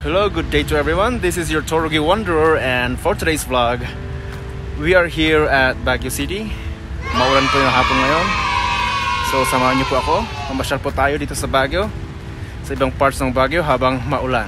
Hello, good day to everyone. This is your Torogi Wanderer, and for today's vlog, we are here at Baguio City. Maulan po yung hapon ngayon. So samahan niyo po ako. Mamasyal po tayo dito sa Baguio, sa ibang parts ng Baguio habang maulan.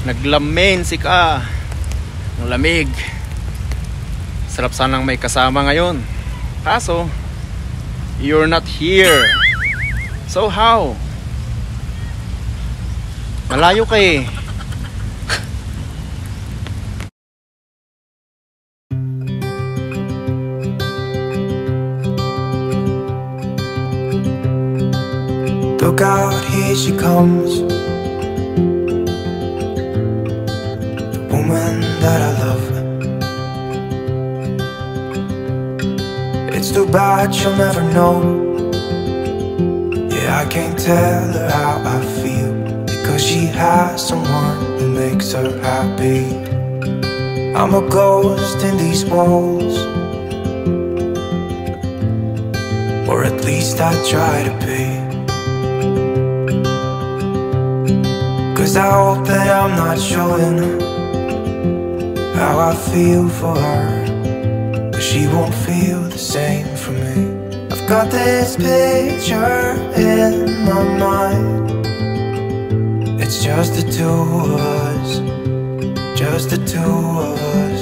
Naglamin si ka. Ang lamig. Sarap sanang may kasama ngayon. Kaso, you're not here. So how? Malayo ka eh. Look out, here she comes. Woman that I love. It's too bad she'll never know. Yeah, I can't tell her how I feel, because she has someone who makes her happy. I'm a ghost in these walls, or at least I try to be. 'Cause I hope that I'm not showing how I feel for her, but she won't feel the same for me. I've got this picture in my mind. It's just the two of us, just the two of us.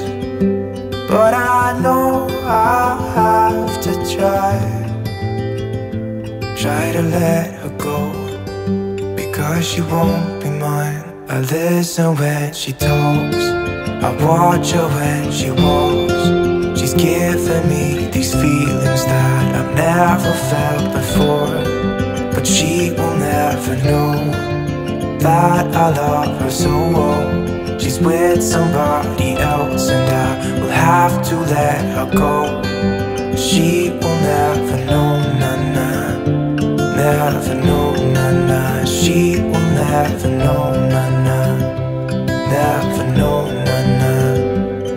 But I know I'll have to try to let her go, because she won't be mine. I listen when she talks, I watch her when she walks. She's giving me these feelings that I've never felt before. But she will never know that I love her so well. She's with somebody else, and I will have to let her go. She will never know, na-na. Never know, na-na. She will never know, na-na. Never know, na-na.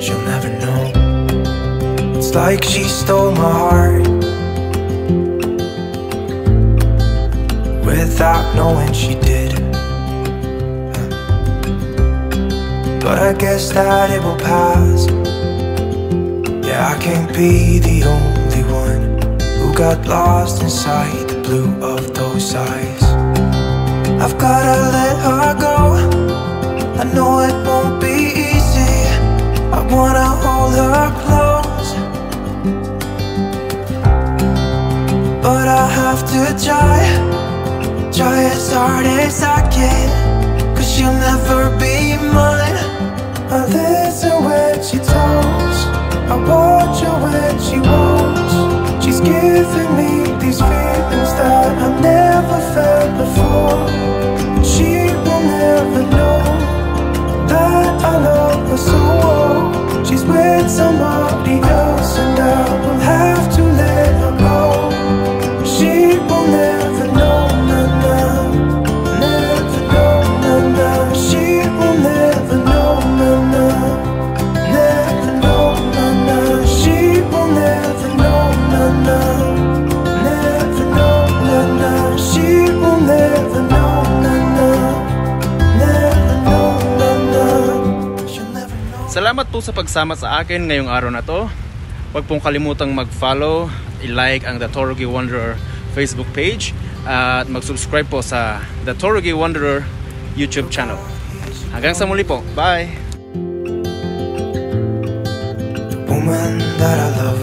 She'll never know. It's like she stole my heart. without knowing she did. But I guess that it will pass. Yeah, I can't be the only one who got lost inside the blue of those eyes. I've gotta let her go. I know it won't be easy. I wanna hold her close, but I have to try as hard as I can, 'cause she'll never be mine. I listen when she talks, I watch her when she walks. She's giving me these feelings that I've never felt before. She will never know that I love her so well. She's with somebody else and I will have to let her go. She will never know, nah, never know, nah. She will never know, nah, never know, nah. She will never know, nah, never know, nah. She will never know, nah, never know, nah. She'll never know. Salamat po sa pagsama sa akin ngayong araw na to. Huwag pong kalimutang mag-follow, i-like ang The Torogi Wanderer Facebook page at mag-subscribe po sa The Torogi Wanderer YouTube channel. Hanggang sa muli po. Bye! Woman that I love,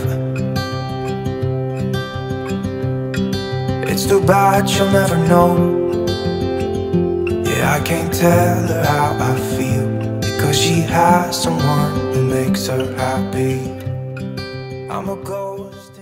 it's too bad she'll never know. Yeah, I can't tell her how I feel, because she has someone who makes her happy. I'm a ghost.